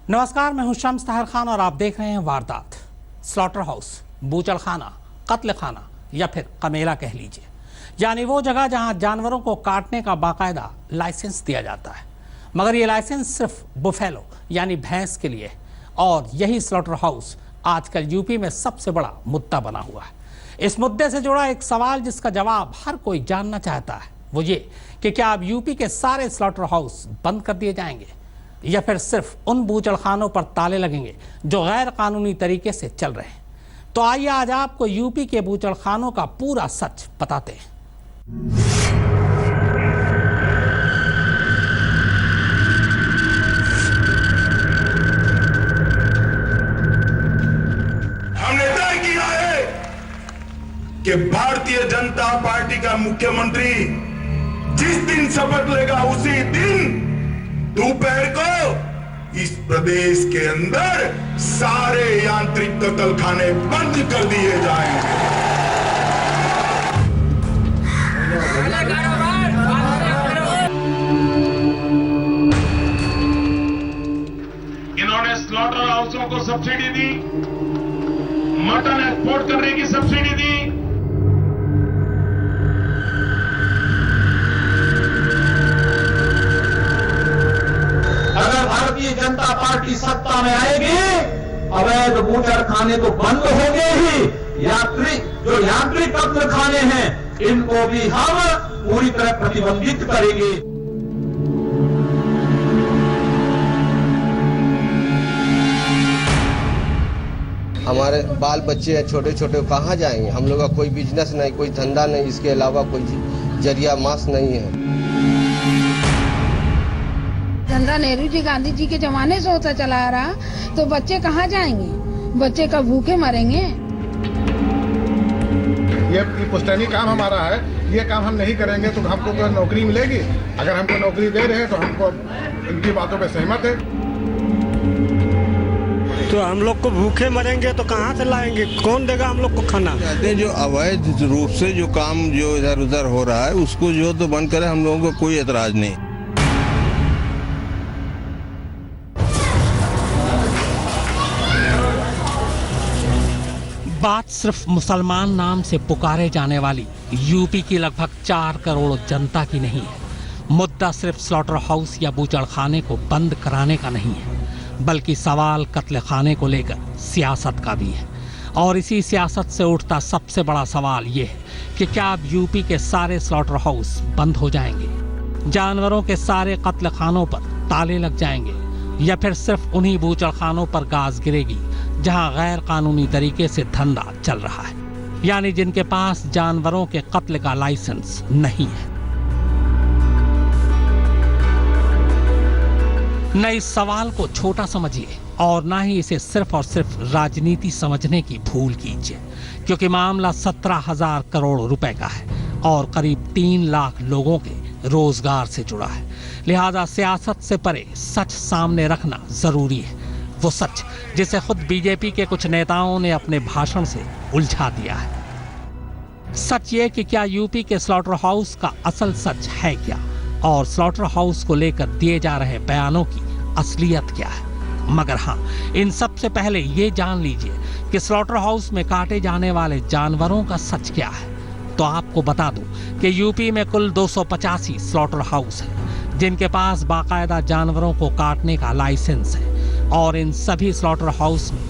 नमस्कार, मैं हूं शम्स ताहिर खान और आप देख रहे हैं वारदात। स्लॉटर हाउस, बूचड़ खाना, कत्ल खाना या फिर कमेला कह लीजिए, यानी वो जगह जहां जानवरों को काटने का बाकायदा लाइसेंस दिया जाता है। मगर ये लाइसेंस सिर्फ बुफेलो यानी भैंस के लिए है और यही स्लॉटर हाउस आजकल यूपी में सबसे बड़ा मुद्दा बना हुआ है। इस मुद्दे से जुड़ा एक सवाल जिसका जवाब हर कोई जानना चाहता है, वो ये कि क्या अब यूपी के सारे स्लॉटर हाउस बंद कर दिए जाएंगे या फिर सिर्फ उन बूचड़खानों पर ताले लगेंगे जो गैर कानूनी तरीके से चल रहे हैं। तो आइए आज आपको यूपी के बूचड़खानों का पूरा सच बताते हैं। हमने तय किया है कि भारतीय जनता पार्टी का मुख्यमंत्री जिस दिन शपथ लेगा उसी दिन दोपहर को इस प्रदेश के अंदर सारे यांत्रिक कत्लखाने बंद कर दिए जाएंगे। इन्होंने स्लॉटर हाउसों को सब्सिडी दी, मटन एक्सपोर्ट करने की सब्सिडी दी। अगर भारतीय जनता पार्टी सत्ता में आएगी, अवैध बूचड़खाने तो बंद होंगे ही, जो यांत्रिक कत्लखाने हैं इनको भी हम पूरी तरह प्रतिबंधित करेंगे। हमारे बाल बच्चे हैं छोटे छोटे, कहाँ जाएंगे? हम लोग का कोई बिजनेस नहीं, कोई धंधा नहीं, इसके अलावा कोई जरिया मास नहीं है। धंधा नेहरू जी गांधी जी के जमाने से होता चला आ रहा, तो बच्चे कहाँ जाएंगे? बच्चे का भूखे मरेंगे। ये पुश्तैनी काम हमारा है, ये काम हम नहीं करेंगे तो हमको कोई नौकरी मिलेगी? अगर हमको नौकरी दे रहे हैं तो हमको इनकी बातों पे सहमत है। तो हम लोग को भूखे मरेंगे तो कहाँ से लाएंगे? कौन देगा हम लोग को खाना? जो अवैध रूप से जो काम जो इधर उधर हो रहा है उसको जो तो बंद करे, हम लोगों को कोई एतराज नहीं। बात सिर्फ मुसलमान नाम से पुकारे जाने वाली यूपी की लगभग 4 करोड़ जनता की नहीं है। मुद्दा सिर्फ स्लॉटर हाउस या बूचड़खाने को बंद कराने का नहीं है, बल्कि सवाल कत्ल खाने को लेकर सियासत का भी है। और इसी सियासत से उठता सबसे बड़ा सवाल ये है कि क्या अब यूपी के सारे स्लॉटर हाउस बंद हो जाएंगे, जानवरों के सारे कत्ल खानों पर ताले लग जाएंगे या फिर सिर्फ उन्हीं बूचड़खानों पर गाज गिरेगी जहां गैर कानूनी तरीके से धंधा चल रहा है, यानी जिनके पास जानवरों के कत्ल का लाइसेंस नहीं है। न इस सवाल को छोटा समझिए और ना ही इसे सिर्फ और सिर्फ राजनीति समझने की भूल कीजिए, क्योंकि मामला 17,000 करोड़ रुपए का है और करीब 3 लाख लोगों के रोजगार से जुड़ा है। लिहाजा सियासत से परे सच सामने रखना जरूरी है, वो सच जिसे खुद बीजेपी के कुछ नेताओं ने अपने भाषण से उलझा दिया है। सच ये कि क्या यूपी के स्लॉटर हाउस का असल सच है क्या, और स्लॉटर हाउस को लेकर दिए जा रहे बयानों की असलियत क्या है। मगर हाँ, इन सब से पहले ये जान लीजिए कि स्लॉटर हाउस में काटे जाने वाले जानवरों का सच क्या है। तो आपको बता दूं कि यूपी में कुल 285 स्लॉटर हाउस है जिनके पास बाकायदा जानवरों को काटने का लाइसेंस है, और इन सभी स्लॉटर हाउस में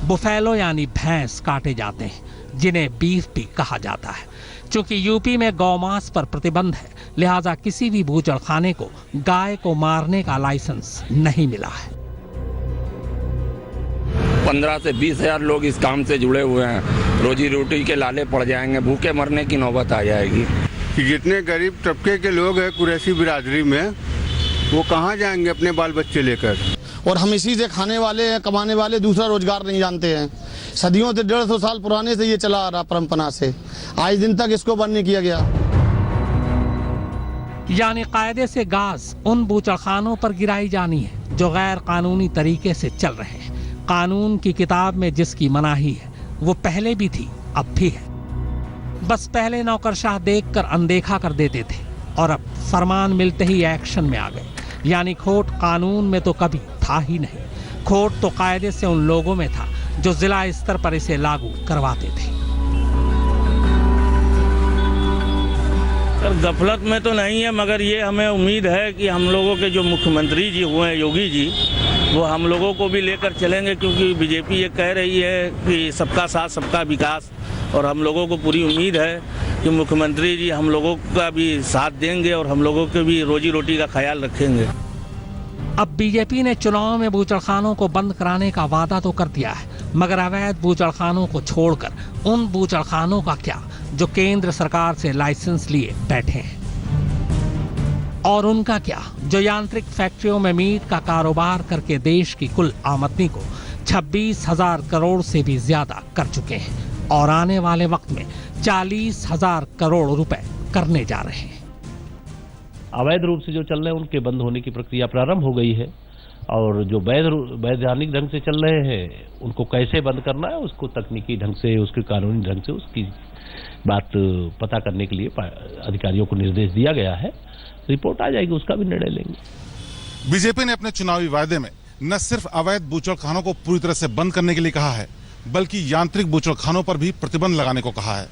बुफेलो यानी भैंस काटे जाते हैं, जिन्हें बीफ भी कहा जाता है। चूंकि यूपी में गौमांस पर प्रतिबंध है, लिहाजा किसी भी बूचड़खाने को गाय को मारने का लाइसेंस नहीं मिला है। 15 से 20 हजार लोग इस काम से जुड़े हुए हैं, रोजी रोटी के लाले पड़ जाएंगे, भूखे मरने की नौबत आ जाएगी। जितने गरीब तबके के लोग हैं कुरैशी बिरादरी में, वो कहाँ जाएंगे अपने बाल बच्चे लेकर? और हम इसी से खाने वाले हैं, कमाने वाले, दूसरा रोजगार नहीं जानते हैं। सदियों से 150 साल पुराने से ये चला आ रहा परंपरा से, आज दिन तक इसको बंद नहीं किया गया। यानी कायदे से गाज उन बूचड़खानों पर गिराई जानी है जो गैर कानूनी तरीके से चल रहे हैं। कानून की किताब में जिसकी मनाही है वो पहले भी थी, अब भी है। बस पहले नौकरशाह देखकर अनदेखा कर देते थे और अब फरमान मिलते ही एक्शन में आ गए। यानी खोट कानून में तो कभी था ही नहीं। खोट तो कायदे से उन लोगों में था जो जिला स्तर पर इसे लागू करवाते थे। सर, गफलत में तो नहीं है, मगर ये हमें उम्मीद है कि हम लोगों के जो मुख्यमंत्री जी हुए हैं, योगी जी, वो हम लोगों को भी लेकर चलेंगे, क्योंकि बीजेपी ये कह रही है कि सबका साथ सबका विकास, और हम लोगों को पूरी उम्मीद है कि मुख्यमंत्री जी हम लोगों का भी साथ देंगे और हम लोगों के भी रोजी रोटी का ख्याल रखेंगे। अब बीजेपी ने चुनाव में बूचड़खानों को बंद कराने का वादा तो कर दिया है, मगर अवैध बूचड़खानों को छोड़कर उन बूचड़खानों का क्या जो केंद्र सरकार से लाइसेंस लिए बैठे हैं, और उनका क्या जो यांत्रिक फैक्ट्रियों में मीट का कारोबार करके देश की कुल आमदनी को 26,000 करोड़ से भी ज्यादा कर चुके हैं और आने वाले वक्त में 40,000 करोड़ रुपए करने जा रहे हैं। अवैध रूप से जो चल रहे हैं उनके बंद होने की प्रक्रिया प्रारंभ हो गई है, और जो वैधानिक ढंग से चल रहे हैं उनको कैसे बंद करना है उसको तकनीकी ढंग से, उसके कानूनी ढंग से उसकी बात पता करने के लिए अधिकारियों को निर्देश दिया गया है। रिपोर्ट आ जाएगी, उसका भी निर्णय लेंगे। बीजेपी ने अपने चुनावी वायदे में न सिर्फ अवैध बूचड़खानों को पूरी तरह से बंद करने के लिए कहा है, बल्कि यांत्रिक बूचड़खानों पर भी प्रतिबंध लगाने को कहा है।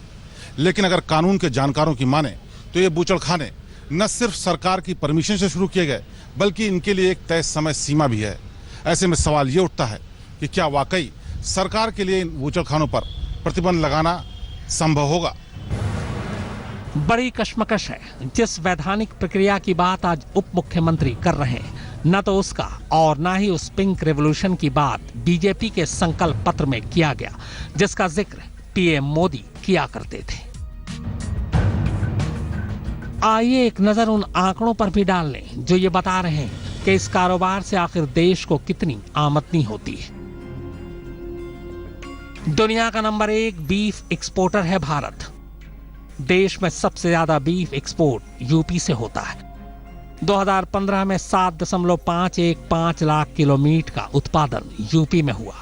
लेकिन अगर कानून के जानकारों की माने तो ये बूचड़खाने न सिर्फ सरकार की परमिशन से शुरू किए गए, बल्कि इनके लिए एक तय समय सीमा भी है। ऐसे में सवाल ये उठता है कि क्या वाकई सरकार के लिए इन बूचड़खानों पर प्रतिबंध लगाना संभव होगा? बड़ी कश्मकश है। जिस वैधानिक प्रक्रिया की बात आज उप मुख्यमंत्री कर रहे हैं, न तो उसका और न ही उस पिंक रेवोल्यूशन की बात बीजेपी के संकल्प पत्र में किया गया, जिसका जिक्र पीएम मोदी किया करते थे। आइए एक नजर उन आंकड़ों पर भी डाल लें जो ये बता रहे हैं कि इस कारोबार से आखिर देश को कितनी आमदनी होती है। दुनिया का नंबर 1 बीफ एक्सपोर्टर है भारत। देश में सबसे ज्यादा बीफ एक्सपोर्ट यूपी से होता है। 2015 में 7.515 लाख किलो मीट का उत्पादन यूपी में हुआ।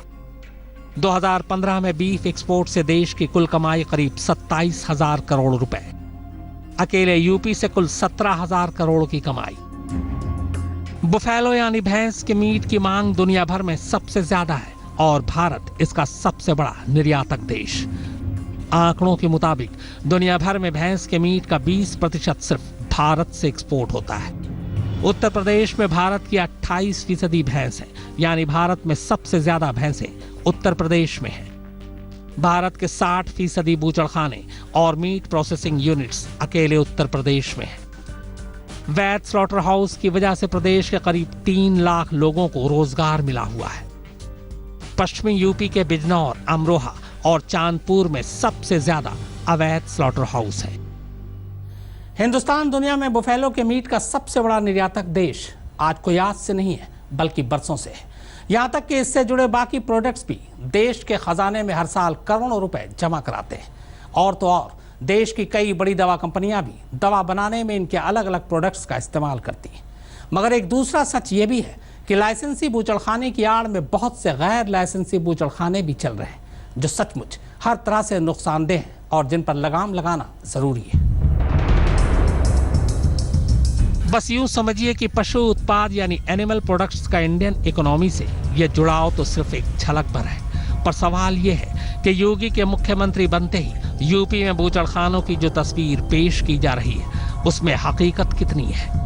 2015 में बीफ एक्सपोर्ट से देश की कुल कमाई करीब 27,000 करोड़ रुपए। अकेले यूपी से कुल 17,000 करोड़ की कमाई। बुफेलो यानी भैंस के मीट की मांग दुनिया भर में सबसे ज्यादा है और भारत इसका सबसे बड़ा निर्यातक देश। आंकड़ों के मुताबिक दुनिया भर में भैंस के मीट का 20% सिर्फ भारत से एक्सपोर्ट होता है। उत्तर प्रदेश में भारत की 28% भैंस है, यानी भारत में सबसे ज्यादा भैंसें उत्तर प्रदेश में हैं। भारत के 60% बूचड़खाने और मीट प्रोसेसिंग यूनिट्स अकेले उत्तर प्रदेश में हैं। वैद स्लॉटर हाउस की वजह से प्रदेश के करीब 3 लाख लोगों को रोजगार मिला हुआ है। पश्चिमी यूपी के बिजनौर, अमरोहा और चांदपुर में सबसे ज्यादा अवैध स्लॉटर हाउस है। हिंदुस्तान दुनिया में बुफेलो के मीट का सबसे बड़ा निर्यातक देश आज कोई आज से नहीं है, बल्कि बरसों से है। यहां तक कि इससे जुड़े बाकी प्रोडक्ट्स भी देश के खजाने में हर साल करोड़ों रुपए जमा कराते हैं। और तो और देश की कई बड़ी दवा कंपनियां भी दवा बनाने में इनके अलग अलग प्रोडक्ट्स का इस्तेमाल करती हैं। मगर एक दूसरा सच ये भी है कि लाइसेंसी बूचड़खाने की आड़ में बहुत से गैर लाइसेंसी बूचड़खाने भी चल रहे हैं, जो सचमुच हर तरह से नुकसानदेह हैं और जिन पर लगाम लगाना जरूरी है। बस यूं समझिए कि पशु उत्पाद यानी एनिमल प्रोडक्ट्स का इंडियन इकोनॉमी से यह जुड़ाव तो सिर्फ एक झलक भर है, पर सवाल यह है कि योगी के मुख्यमंत्री बनते ही यूपी में बूचड़खानों की जो तस्वीर पेश की जा रही है उसमें हकीकत कितनी है।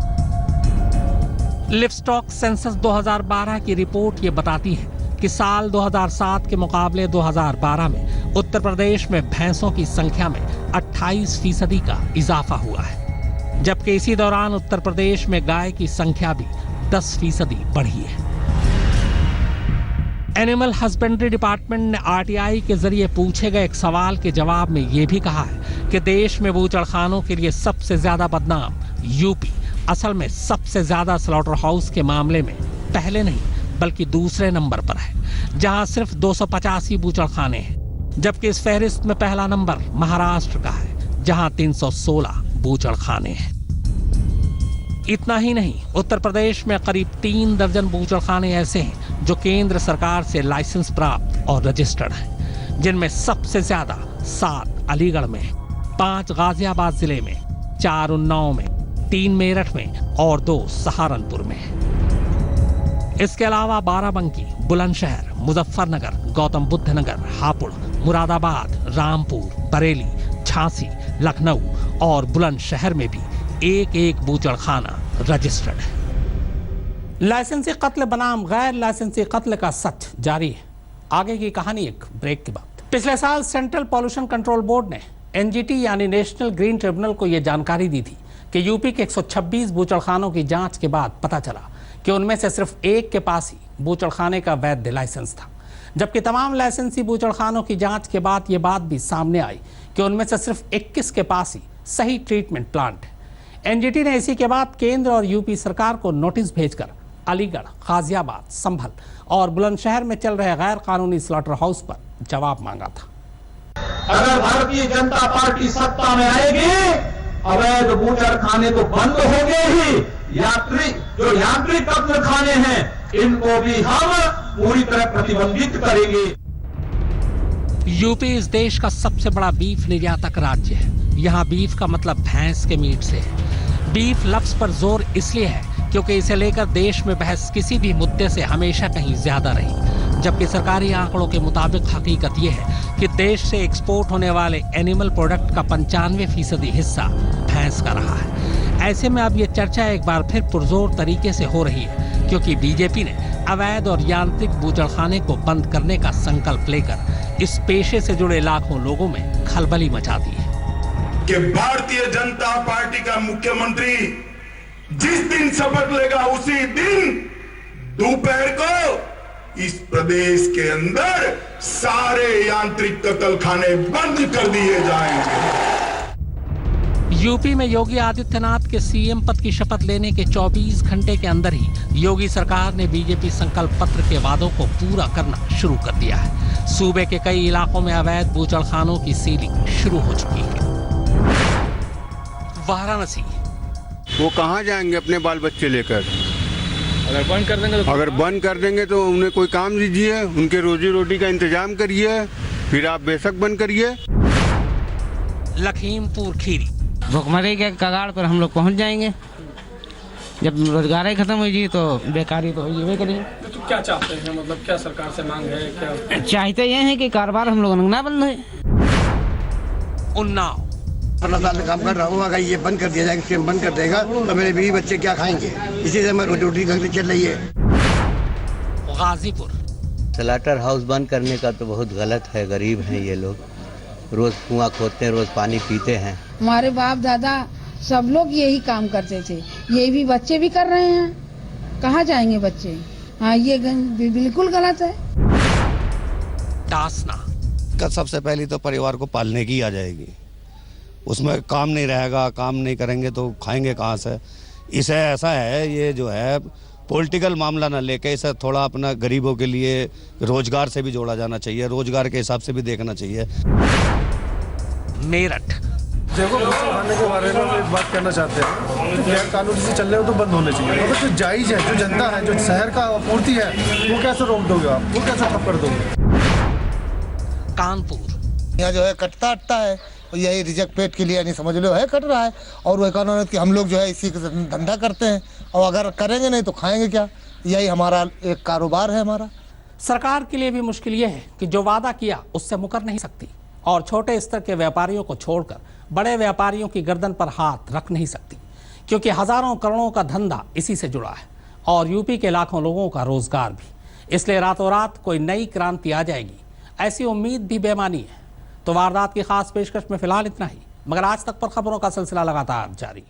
लिवस्टॉक सेंसस 2012 की रिपोर्ट ये बताती है कि साल 2007 के मुकाबले 2012 में उत्तर प्रदेश में भैंसों की संख्या में 28% का इजाफा हुआ है, जबकि इसी दौरान उत्तर प्रदेश में गाय की संख्या भी 10% बढ़ी है। एनिमल हस्बेंड्री डिपार्टमेंट ने आरटीआई के जरिए पूछे गए एक सवाल के जवाब में यह भी कहा है कि देश में बूचड़खानों के लिए सबसे ज्यादा बदनाम यूपी असल में सबसे ज्यादा स्लॉटर हाउस के मामले में पहले नहीं बल्कि दूसरे नंबर पर है, जहां सिर्फ 285 बूचड़खाने हैं, जबकि इस फहरिस्त में पहला नंबर महाराष्ट्र का है, जहां 316 बूचड़खाने हैं। इतना ही नहीं, उत्तर प्रदेश में करीब 3 दर्जन बूचड़खाने ऐसे हैं जो केंद्र सरकार से लाइसेंस प्राप्त और रजिस्टर्ड हैं, जिनमें सबसे ज्यादा 7 अलीगढ़ में, 5 गाजियाबाद जिले में, 4 उन्नाव में, 3 मेरठ में और 2 सहारनपुर में। इसके अलावा बाराबंकी, बुलंदशहर, मुजफ्फरनगर, गौतम बुद्ध नगर, हापुड़, मुरादाबाद, रामपुर, बरेली, झांसी, लखनऊ और बुलंदशहर में भी एक एक बूचड़खाना रजिस्टर्ड है। लाइसेंसी कत्ल बनाम गैर लाइसेंसी कत्ल का सच जारी है। आगे की कहानी एक ब्रेक के बाद। पिछले साल सेंट्रल पॉल्यूशन कंट्रोल बोर्ड ने एनजीटी यानी नेशनल ग्रीन ट्रिब्यूनल को यह जानकारी दी थी कि यूपी के 126 बूचड़खानों की जांच के बाद पता चला कि उनमें से सिर्फ एक के पास ही बूचड़खाने का वैध लाइसेंस था, जबकि तमाम लाइसेंसी बूचड़खानों की जांच के बाद ये बात भी सामने आई कि उनमें से सिर्फ 21 के पास ही सही ट्रीटमेंट प्लांट है। एनजीटी ने इसी के बाद केंद्र और यूपी सरकार को नोटिस भेजकर अलीगढ़, गाजियाबाद, संभल और बुलंदशहर में चल रहे गैर कानूनी स्लॉटर हाउस पर जवाब मांगा था। अगर भारतीय जनता पार्टी सत्ता में आएगी, अवैध बूचड़खाने तो बंद होंगे ही, जो यांत्रिक कत्ल खाने हैं इनको भी हम पूरी तरह प्रतिबंधित करेंगे। यूपी इस देश का सबसे बड़ा बीफ निर्यातक राज्य है। यहाँ बीफ का मतलब भैंस के मीट से है। बीफ लफ्ज पर जोर इसलिए है क्योंकि इसे लेकर देश में बहस किसी भी मुद्दे से हमेशा कहीं ज्यादा रही, जबकि सरकारी आंकड़ों के मुताबिक हकीकत यह है कि देश से एक्सपोर्ट होने वाले एनिमल प्रोडक्ट का 95% हिस्सा भैंस का रहा है। ऐसे में अब ये चर्चा एक बार फिर पुरजोर तरीके से हो रही है क्योंकि बीजेपी ने अवैध और यांत्रिक बूचड़खाने को बंद करने का संकल्प लेकर इस पेशे से जुड़े लाखों लोगों में खलबली मचा दी है कि भारतीय जनता पार्टी का मुख्यमंत्री जिस दिन शपथ लेगा उसी दिन दोपहर को इस प्रदेश के अंदर सारे यांत्रिक कत्लखाने बंद कर दिए जाएंगे। यूपी में योगी आदित्यनाथ के सीएम पद की शपथ लेने के 24 घंटे के अंदर ही योगी सरकार ने बीजेपी संकल्प पत्र के वादों को पूरा करना शुरू कर दिया है। सूबे के कई इलाकों में अवैध बूचड़खानों की सीलिंग शुरू हो चुकी है। वाराणसी, वो कहाँ जाएंगे अपने बाल बच्चे लेकर? अगर बंद कर देंगे तो उन्हें कोई काम दीजिए, उनके रोजी रोटी का इंतजाम करिए, फिर आप बेशक बंद करिए। लखीमपुर खीरी, भुखमरी के कगार पर हम लोग पहुंच जाएंगे। जब रोजगार ही खत्म होगी तो बेकारी तो होगी करेंगे। तो क्या चाहते हैं, मतलब क्या सरकार से मांग है? क्या चाहते ये हैं कि कारोबार हम लोग ना बंद है। उन्नाव, 15 साल से काम कर रहा हूँ, अगर ये बंद कर दिया जाएगा, बंद कर देगा तो मेरे बीवी बच्चे क्या खाएंगे? इसी से मैं रोटी रोटी घर चल रही है। गाजीपुर, स्लॉटर हाउस बंद करने का तो बहुत गलत है। गरीब हैं ये लोग, रोज कुआं खोदते हैं, रोज पानी पीते हैं। हमारे बाप दादा सब लोग यही काम करते थे, ये भी बच्चे भी कर रहे हैं। कहाँ जाएंगे बच्चे? हाँ, ये बिल्कुल गलत है। टासना, सबसे पहले तो परिवार को पालने की आ जाएगी, उसमें काम नहीं रहेगा, काम नहीं करेंगे तो खाएंगे कहाँ से? इसे ऐसा है, ये जो है पॉलिटिकल मामला ना लेके इसे थोड़ा अपना गरीबों के लिए रोजगार से भी जोड़ा जाना चाहिए, रोजगार के हिसाब से भी देखना चाहिए। मेरठ, देखो खाने के बारे में एक बात कहना चाहते हैं, गैर कानूनी से चल रहे हो तो बंद होने चाहिए। अगर जो जायज है, जो जनता है, जो शहर का आपूर्ति है, वो कैसे रोक दोगे आप? वो कैसे ठप कर दोगे? कानपुर, यहाँ जो है कटता अटता है, यही रिजेक्ट पेट के लिए नहीं समझ लो है कट रहा है, और वो कानून कि हम लोग जो है इसी का धंधा करते हैं, और अगर करेंगे नहीं तो खाएंगे क्या? यही हमारा एक कारोबार है हमारा। सरकार के लिए भी मुश्किल ये है कि जो वादा किया उससे मुकर नहीं सकती और छोटे स्तर के व्यापारियों को छोड़कर बड़े व्यापारियों की गर्दन पर हाथ रख नहीं सकती, क्योंकि हजारों करोड़ों का धंधा इसी से जुड़ा है और यूपी के लाखों लोगों का रोजगार भी। इसलिए रातों रात कोई नई क्रांति आ जाएगी ऐसी उम्मीद भी बेमानी है। तो वारदात की खास पेशकश में फिलहाल इतना ही, मगर आज तक पर खबरों का सिलसिला लगातार जारी।